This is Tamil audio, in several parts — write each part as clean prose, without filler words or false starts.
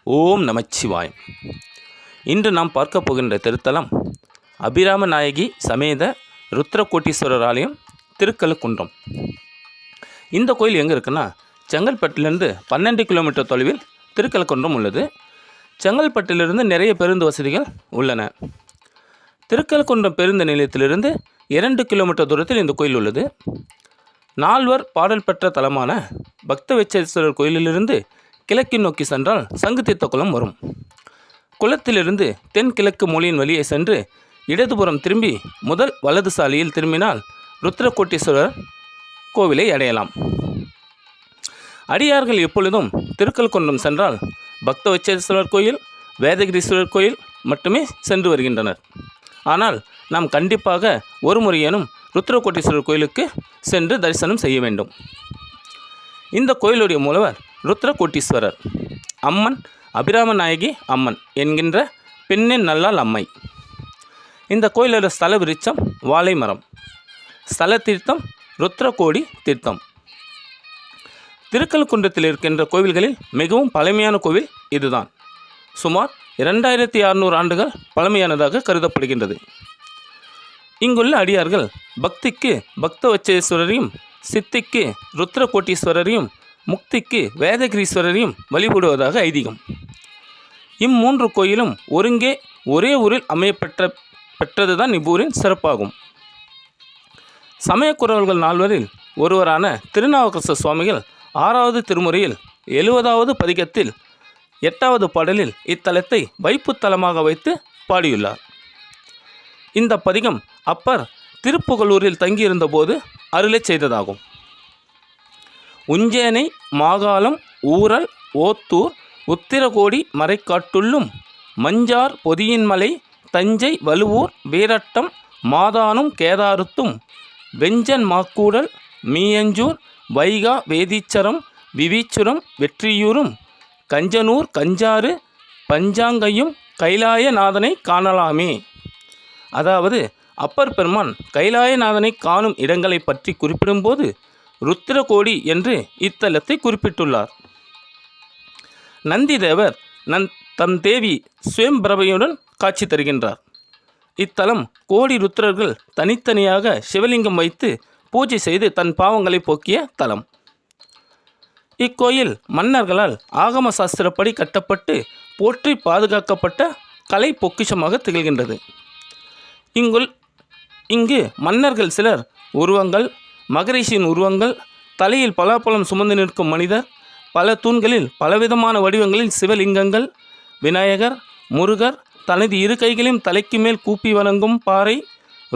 ஓம் நமச்சிவாயம். இன்று நாம் பார்க்க போகின்ற திருத்தலம் அபிராம நாயகி சமேத ருத்ரகோட்டீஸ்வரர் ஆலயம், திருக்கழுக்குன்றம். இந்த கோயில் எங்கே இருக்குன்னா, செங்கல்பட்டிலிருந்து 12 கிலோமீட்டர் தொலைவில் திருக்கழுக்குன்றம் உள்ளது. செங்கல்பட்டிலிருந்து நிறைய பேருந்து வசதிகள் உள்ளன. திருக்கழுக்குன்றம் பேருந்து நிலையத்திலிருந்து 2 கிலோமீட்டர் தூரத்தில் இந்த கோயில் உள்ளது. நால்வர் பாடல் பெற்ற தலமான பக்தவச்சேஸ்வரர் கோயிலிலிருந்து கிழக்கு நோக்கி சென்றால் சங்கு தீர்த்த குளம் வரும். குளத்திலிருந்து தென்கிழக்கு மூலையின் வழியே சென்று இடதுபுறம் திரும்பி முதல் வலது சாலையில் திரும்பினால் ருத்ரகோட்டீஸ்வரர் கோவிலை அடையலாம். அடியார்கள் எப்பொழுதும் திருக்கழுக்குன்றம் சென்றால் பக்தவச்சேஸ்வரர் கோயில், வேதகிரீஸ்வரர் கோயில் மட்டுமே சென்று வருகின்றனர். ஆனால் நாம் கண்டிப்பாக ஒரு முறையேனும் ருத்ரகோட்டீஸ்வரர் கோயிலுக்கு சென்று தரிசனம் செய்ய வேண்டும். இந்த கோயிலுடைய மூலவர் ருத்ரகோட்டீஸ்வரர். அம்மன் அபிராம நாயகி அம்மன் என்கின்ற பெண்ணின் நல்லாள் அம்மை. இந்த கோயிலோட ஸ்தல விருட்சம் வாழை மரம். ஸ்தல தீர்த்தம் ருத்ரகோடி தீர்த்தம். திருக்கழுக்குன்றத்தில் இருக்கின்ற கோவில்களில் மிகவும் பழமையான கோவில் இதுதான். சுமார் 2600 ஆண்டுகள் பழமையானதாக கருதப்படுகின்றது. இங்குள்ள அடியார்கள் பக்திக்கு பக்தவச்சேஸ்வரரையும், சித்திக்கு ருத்ரகோட்டீஸ்வரரையும், முக்திக்கு வேதகிரீஸ்வரரையும் வழிபடுவதாக ஐதீகம். இம்மூன்று கோயிலும் ஒருங்கே ஒரே ஊரில் பெற்றதுதான் இவ்வூரின் சிறப்பாகும். சமயக்குறவர்கள் நால்வரில் ஒருவரான திருநாவுக்கரசு சுவாமிகள் 6வது திருமுறையில் 70வது பதிகத்தில் 8வது பாடலில் இத்தலத்தை வைப்புத்தலமாக வைத்து பாடியுள்ளார். இந்த பதிகம் அப்பர் திருப்புகலூரில் தங்கியிருந்த போது அருளச் செய்ததாகும். உஞ்சேனை மாகாளம் ஊரல் ஓத்தூர் உத்திரகோடி மறைக்காட்டுள்ளும் மஞ்சார் பொதியின்மலை தஞ்சை வலுவூர் வீரட்டம் மாதானும் கேதாருத்தும் வெஞ்சன் மாக்கூடல் மீயஞ்சூர் வைகா வேதீச்சரம் விவீச்சுரம் வெற்றியூரும் கஞ்சனூர் கஞ்சாறு பஞ்சாங்கையும் கைலாயநாதனை காணலாமே. அதாவது அப்பர் பெருமான் கைலாயநாதனை காணும் இடங்களை பற்றி குறிப்பிடும்போது ருத்ரகோடி என்று இத்தலத்தை குறிப்பிட்டுள்ளார். நந்தி தேவர் தம் தேவி சுயம்பிரபையுடன் காட்சி தருகின்றார். இத்தலம் கோடி ருத்ரர்கள் தனித்தனியாக சிவலிங்கம் வைத்து பூஜை செய்து தன் பாவங்களை போக்கிய தலம். இக்கோயில் மன்னர்களால் ஆகம சாஸ்திரப்படி கட்டப்பட்டு போற்றி பாதுகாக்கப்பட்ட கலை பொக்கிஷமாக திகழ்கின்றது. இங்கு மன்னர்கள் சிலர் உருவங்கள், மகரிஷியின் உருவங்கள், தலையில் பலாப்பழம் சுமந்து நிற்கும் மனிதர், பல தூண்களில் பலவிதமான வடிவங்களில் சிவலிங்கங்கள், விநாயகர், முருகர், தனது இரு கைகளையும் தலைக்கு மேல் கூப்பி வணங்கும் பாறை,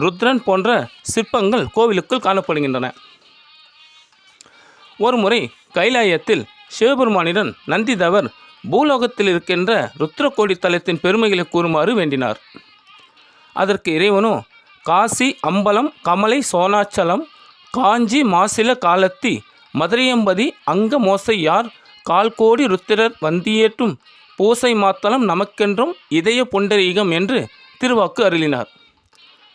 ருத்ரன் போன்ற சிற்பங்கள் கோவிலுக்குள் காணப்படுகின்றன. ஒருமுறை கைலாயத்தில் சிவபெருமானிடம் நந்திதேவர் பூலோகத்தில் இருக்கின்ற ருத்ரகோடி தலத்தின் பெருமைகளை கூறுமாறு வேண்டினார். அதற்கு இறைவனோ காசி அம்பலம் கமலை சோனாச்சலம் காஞ்சி மாசில காலத்தி மதுரையம்பதி அங்க மோசை யார் கால்கோடி ருத்திரர் வந்தியேற்றும் பூசை மாத்தலம் நமக்கென்றும் இதய புண்டரீகம் என்று திருவாக்கு அருளினார்.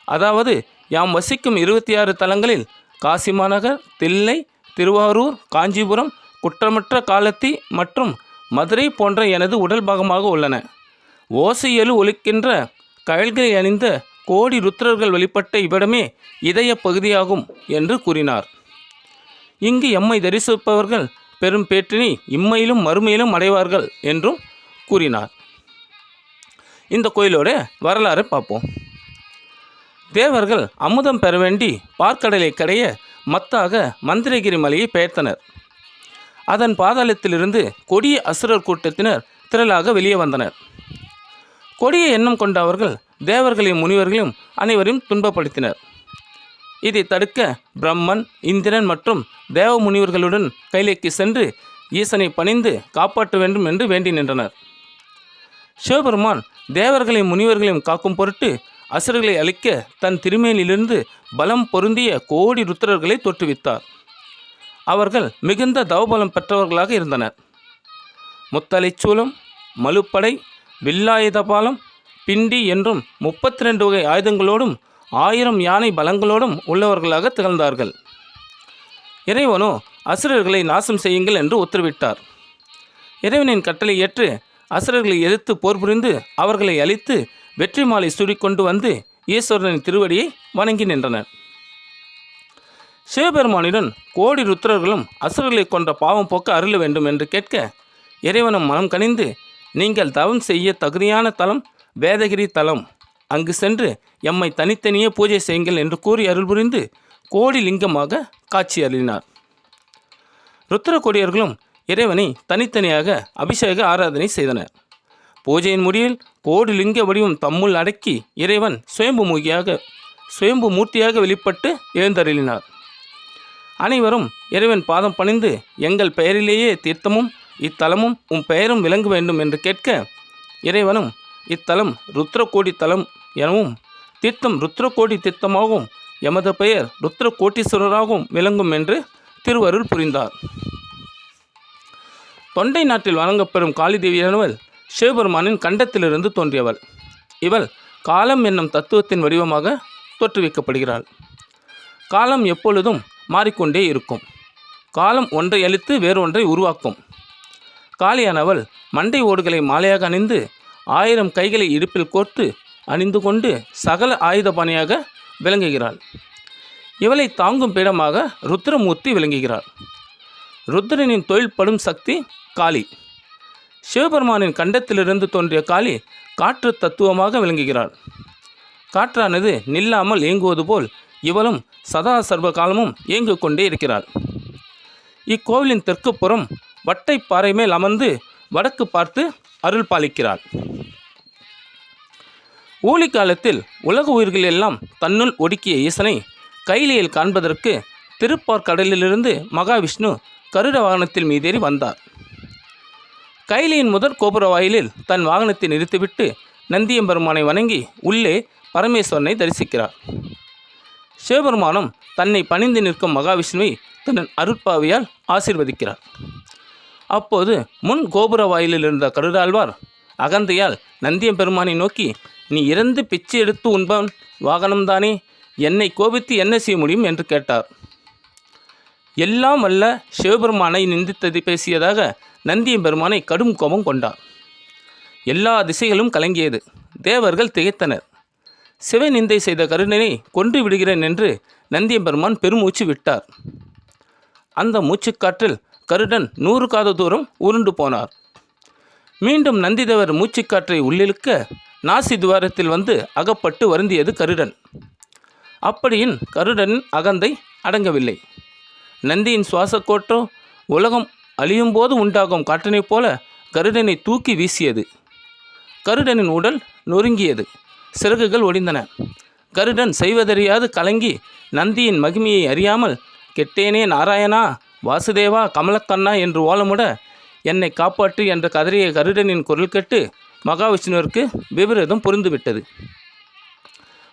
அதாவது யாம் வசிக்கும் 26 தலங்களில் காசி மாநகர், தில்லை, திருவாரூர், காஞ்சிபுரம், குற்றமற்ற காலத்தி மற்றும் மதுரை போன்ற எனது உடல் பாகமாக உள்ளன. ஓசையெழு ஒலிக்கின்ற கயல்களை அணிந்த கோடி ருத்ரர்கள் வழிபட்ட இவ்விடமே இதய பகுதியாகும் என்று கூறினார். இங்கு எம்மை தரிசிப்பவர்கள் பெரும் பேற்றினை இம்மையிலும் மறுமையிலும் அடைவார்கள் என்றும் கூறினார். இந்த கோயிலோட வரலாறு பார்ப்போம். தேவர்கள் அமுதம் பெற வேண்டி பார்க்கடலை கடைய மத்தாக மந்திரகிரி மலையை பெயர்த்தனர். அதன் பாதாளத்திலிருந்து கொடிய அசுரர் கூட்டத்தினர் திரளாக வெளியே வந்தனர். கொடிய எண்ணம் கொண்ட அவர்கள் தேவர்களையும் முனிவர்களையும் அனைவரையும் துன்பப்படுத்தினர். இதை தடுக்க பிரம்மன், இந்திரன் மற்றும் தேவ முனிவர்களுடன் கைலைக்கு சென்று ஈசனை பணிந்து காப்பாற்ற வேண்டும் என்று வேண்டி நின்றனர். சிவபெருமான் தேவர்களையும் முனிவர்களையும் காக்கும் பொருட்டு அசுரர்களை அழிக்க தன் திருமேனிலிருந்து பலம் பொருந்திய கோடி ருத்திரர்களை தோற்றுவித்தார். அவர்கள் மிகுந்த தவபலம் பெற்றவர்களாக இருந்தனர். முத்தலைச்சூலம், மலுப்படை, வில்லாயுதபாலம், பிண்டி என்றும் 32 வகை ஆயுதங்களோடும் 1000 யானை பலங்களோடும் உள்ளவர்களாக திகழ்ந்தார்கள். இறைவனோ அசுரர்களை நாசம் செய்யுங்கள் என்று உத்தரவிட்டார். இறைவனின் கட்டளை ஏற்று அசுரர்களை எதிர்த்து போர் புரிந்து அவர்களை அழித்து வெற்றி மாலை சூடிக்கொண்டு வந்து ஈஸ்வரனின் திருவடியை வணங்கி நின்றனர். சிவபெருமானிடம் கோடி ருத்ரர்களும் அசுரர்களை கொன்ற பாவம் போக்க அருள வேண்டும் என்று கேட்க, இறைவனும் மனம் கனிந்து, நீங்கள் தவம் செய்ய தகுதியான தலம் வேதகிரி தலம், அங்கு சென்று எம்மை தனித்தனியே பூஜை செய்யுங்கள் என்று கூறி அருள் புரிந்து கோடி லிங்கமாக காட்சி அருளினார். ருத்ர கொடியர்களும் இறைவனை தனித்தனியாக அபிஷேக ஆராதனை செய்தனர். பூஜையின் முடிவில் கோடி லிங்க வடிவம் தம்முள் அடக்கி இறைவன் சுயம்பு மூர்த்தியாக வெளிப்பட்டு எழுந்தருளினார். அனைவரும் இறைவன் பாதம் பணிந்து, எங்கள் பெயரிலேயே தீர்த்தமும் இத்தலமும் உம் பெயரும் விளங்க வேண்டும் என்று கேட்க, இறைவனும் இத்தலம் ருத்ரகோடி தலம் எனவும் தீர்த்தம் ருத்ரகோடி தீர்த்தமாகவும் எமது பெயர் ருத்ர கோட்டீஸ்வரராகவும் விளங்கும் என்று திருவருள் புரிந்தார். தொண்டை நாட்டில் வழங்கப்பெறும் காளிதேவியானவள் சிவபெருமானின் கண்டத்திலிருந்து தோன்றியவள். இவள் காலம் என்னும் தத்துவத்தின் வடிவமாக தோற்றுவிக்கப்படுகிறாள். காலம் எப்பொழுதும் மாறிக்கொண்டே இருக்கும். காலம் ஒன்றை அழித்து வேறொன்றை உருவாக்கும். காளியானவள் மண்டை ஓடுகளை மாலையாக அணிந்து 1000 கைகளை இடுப்பில் கோர்த்து அணிந்து கொண்டு சகல ஆயுதபாணியாக விளங்குகிறாள். இவளை தாங்கும் பீடமாக ருத்ரமூர்த்தி விளங்குகிறாள். ருத்ரனின் தொழில்படும் சக்தி காளி. சிவபெருமானின் கண்டத்திலிருந்து தோன்றிய காளி காற்று தத்துவமாக விளங்குகிறாள். காற்றானது நில்லாமல் இயங்குவது போல் இவளும் சதா சர்வ காலமும் இயங்கு கொண்டே இருக்கிறாள். இக்கோவிலின் தெற்கு புறம் வட்டை பாறை மேல் அமர்ந்து வடக்கு பார்த்து அருள் பாலிக்கிறாள். ஊழி காலத்தில் உலக உயிர்கள் எல்லாம் தன்னுள் ஒடுக்கிய ஈசனை கைலியில் காண்பதற்கு திருப்பார்கடலிலிருந்து மகாவிஷ்ணு கருட வாகனத்தில் மீதேறி வந்தார். கைலியின் முதற் கோபுர வாயிலில் தன் வாகனத்தை நிறுத்திவிட்டு நந்தியம்பெருமானை வணங்கி உள்ளே பரமேஸ்வரனை தரிசிக்கிறார். சிவபெருமானும் தன்னை பணிந்து நிற்கும் மகாவிஷ்ணுவை தன் அருட்பாவியால் ஆசீர்வதிக்கிறார். அப்போது முன் கோபுர வாயிலில் இருந்த கருடாழ்வார் அகந்தையால் நந்தியம்பெருமானை நோக்கி, நீ இறந்து பிச்சை எடுத்து உண்பவன் வாகனம்தானே, என்னை கோபித்து என்ன செய்ய முடியும் என்று கேட்டார். எல்லாம் வல்ல சிவபெருமானை நிந்தித்தது பேசியதாக நந்தியம்பெருமானை கடும் கோபம் கொண்டார். எல்லா திசைகளும் கலங்கியது. தேவர்கள் திகைத்தனர். சிவநிந்தை செய்த கருடனை கொன்று விடுகிறேன் என்று நந்தியம்பெருமான் பெருமூச்சு விட்டார். அந்த மூச்சுக்காற்றில் கருடன் 100 காத தூரம் உருண்டு போனார். மீண்டும் நந்திதேவர் மூச்சுக்காற்றை உள்ளிழுக்க நாசி துவாரத்தில் வந்து அகப்பட்டு வருந்தியது கருடன். அப்படியின் கருடனின் அகந்தை அடங்கவில்லை. நந்தியின் சுவாசக்கோற்றோ உலகம் அழியும் போது உண்டாகும் காற்றினைப் போல கருடனை தூக்கி வீசியது. கருடனின் உடல் நொறுங்கியது. சிறகுகள் ஒடிந்தன. கருடன் செய்வதறியாது கலங்கி நந்தியின் மகிமையை அறியாமல், கெட்டேனே நாராயணா, வாசுதேவா, கமலக்கண்ணா என்று ஓலமுட என்னை காப்பாற்று என்ற கதறிய கருடனின் குரல் கேட்டு மகாவிஷ்ணுவிற்கு விபரீதம் புரிந்துவிட்டது.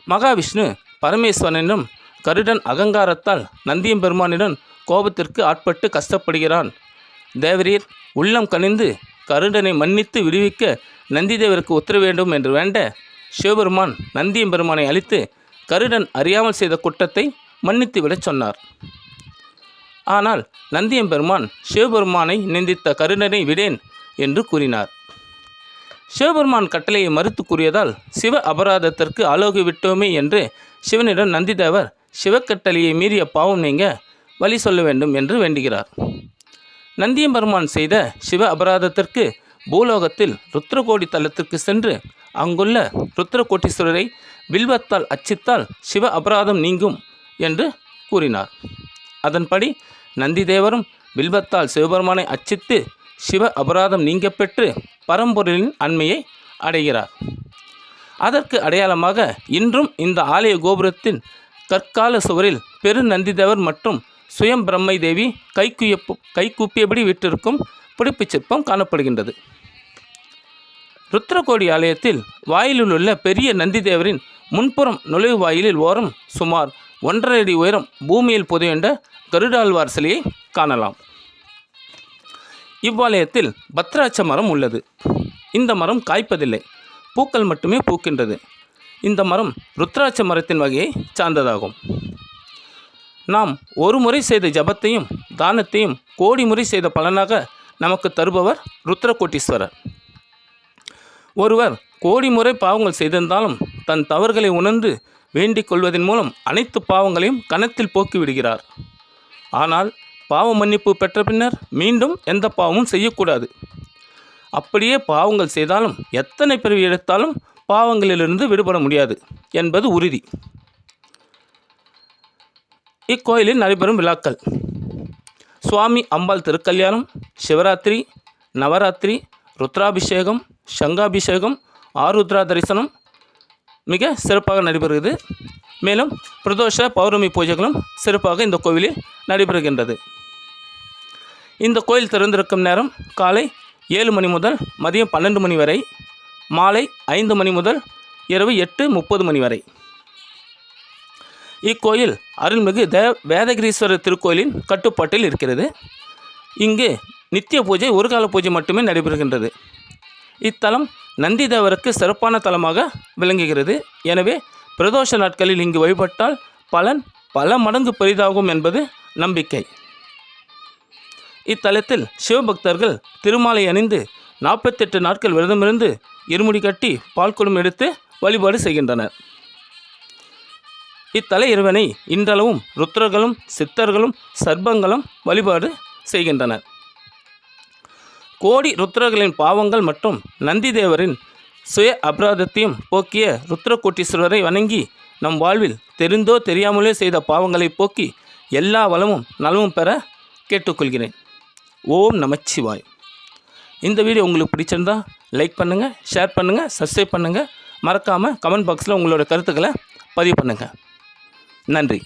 மகாவிஷ்ணு பரமேஸ்வரனிடம், கருடன் அகங்காரத்தால் நந்தியம்பெருமானிடம் கோபத்திற்கு ஆட்பட்டு கஷ்டப்படுகிறான். தேவரீர் உள்ளம் கனிந்து கருடனை மன்னித்து விடுவிக்க நந்திதேவருக்கு உத்தரவு வேண்டும் என்று வேண்ட, சிவபெருமான் நந்தியம்பெருமானை அழித்து கருடன் அறியாமல் செய்த குற்றத்தை மன்னித்து விடச் சொன்னார். ஆனால் நந்தியம்பெருமான் சிவபெருமானை நிந்தித்த கருடனை விடேன் என்று கூறினார். சிவபெருமான் கட்டளையை மறுத்து கூறியதால் சிவ அபராதத்திற்கு ஆலோகி விட்டோமே என்று சிவனிடம் நந்திதேவர் சிவக்கட்டளையை மீறிய பாவம் நீங்க வழி சொல்ல வேண்டும் என்று வேண்டுகிறார். நந்தியம்பெருமான் செய்த சிவ அபராதத்திற்கு பூலோகத்தில் ருத்ரகோடி தலத்திற்கு சென்று அங்குள்ள ருத்ரகோட்டீஸ்வரரை வில்வத்தால் அச்சித்தால் சிவ அபராதம் நீங்கும் என்று கூறினார். அதன்படி நந்திதேவரும் வில்வத்தால் சிவபெருமானை அச்சித்து சிவ அபராதம் நீங்க பெற்று பரம்பொருளின் அண்மையை அடைகிறார். அதற்கு அடையாளமாக இன்றும் இந்த ஆலய கோபுரத்தின் கற்கால சுவரில் பெரு நந்திதேவர் மற்றும் சுயம் பிரம்மை தேவி கைகூப்பியபடி விட்டிருக்கும் புடைப்புச் சிற்பம் காணப்படுகின்றது. ருத்ரகோடி ஆலயத்தில் வாயிலில் உள்ள பெரிய நந்திதேவரின் முன்புறம் நுழைவு வாயிலில் ஓரம் சுமார் 1.5 அடி உயரம் பூமியில் புதையுண்ட கருடாழ்வார் சிலையை காணலாம். இவ்வாலயத்தில் பத்ராட்ச மரம் உள்ளது. இந்த மரம் காய்ப்பதில்லை, பூக்கள் மட்டுமே பூக்கின்றது. இந்த மரம் ருத்ராட்ச மரத்தின் வகையை சார்ந்ததாகும். நாம் ஒரு முறை செய்த ஜபத்தையும் தானத்தையும் கோடி முறை செய்த பலனாக நமக்கு தருபவர் ருத்ரகோட்டீஸ்வரர். ஒருவர் கோடி முறை பாவங்கள் செய்திருந்தாலும் தன் தவறுகளை உணர்ந்து வேண்டிக் கொள்வதன் மூலம் அனைத்து பாவங்களையும் கணத்தில் போக்கிவிடுகிறார். ஆனால் பாவ மன்னிப்பு பெற்ற பின்னர் மீண்டும் எந்த பாவமும் செய்யக்கூடாது. அப்படியே பாவங்கள் செய்தாலும் எத்தனை பிறவி எடுத்தாலும் பாவங்களிலிருந்து விடுபட முடியாது என்பது உறுதி. இக்கோயிலில் நடைபெறும் விழாக்கள்: சுவாமி அம்பாள் திருக்கல்யாணம், சிவராத்திரி, நவராத்திரி, ருத்ராபிஷேகம், சங்காபிஷேகம், ஆருத்ரா தரிசனம் மிக சிறப்பாக நடைபெறுகிறது. மேலும் பிரதோஷ பௌர்ணமி பூஜைகளும் சிறப்பாக இந்த கோவிலில் நடைபெறுகின்றது. இந்த கோயில் திறந்திருக்கும் நேரம் காலை 7 மணி முதல் மதியம் 12 மணி வரை, மாலை 5 மணி முதல் இரவு 8:30 மணி வரை. இக்கோயில் அருள்மிகு வேதகிரீஸ்வரர் திருக்கோயிலின் கட்டுப்பாட்டில் இருக்கிறது. இங்கு நித்திய பூஜை, ஒரு கால பூஜை மட்டுமே நடைபெறுகின்றது. இத்தலம் நந்தி தேவருக்கு சிறப்பான தலமாக விளங்குகிறது. எனவே பிரதோஷ நாட்களில் இங்கு வழிபட்டால் பலன் பல மடங்கு பெரிதாகும் என்பது நம்பிக்கை. இத்தலத்தில் சிவபக்தர்கள் திருமாலை அணிந்து 48 நாட்கள் விரதமிருந்து இருமுடி கட்டி பால்குடம் எடுத்து வழிபாடு செய்கின்றனர். இத்தல இறைவனை இன்றளவும் ருத்ரர்களும் சித்தர்களும் சர்ப்பங்களும் வழிபாடு செய்கின்றனர். கோடி ருத்ரர்களின் பாவங்கள் மற்றும் நந்தி தேவரின் சுய அபராதத்தையும் போக்கிய ருத்ரகோட்டீஸ்வரரை வணங்கி நம் வாழ்வில் தெரிந்தோ தெரியாமலே செய்த பாவங்களை போக்கி எல்லா வளமும் நலமும் பெற கேட்டுக்கொள்கிறேன். ஓம் நமச்சிவாய். இந்த வீடியோ உங்களுக்கு பிடிச்சிருந்தா லைக் பண்ணுங்கள், ஷேர் பண்ணுங்கள், சப்ஸ்கிரைப் பண்ணுங்கள். மறக்காமல் கமெண்ட் பாக்ஸில் உங்களோட கருத்துக்களை பதிவு பண்ணுங்கள். நன்றி.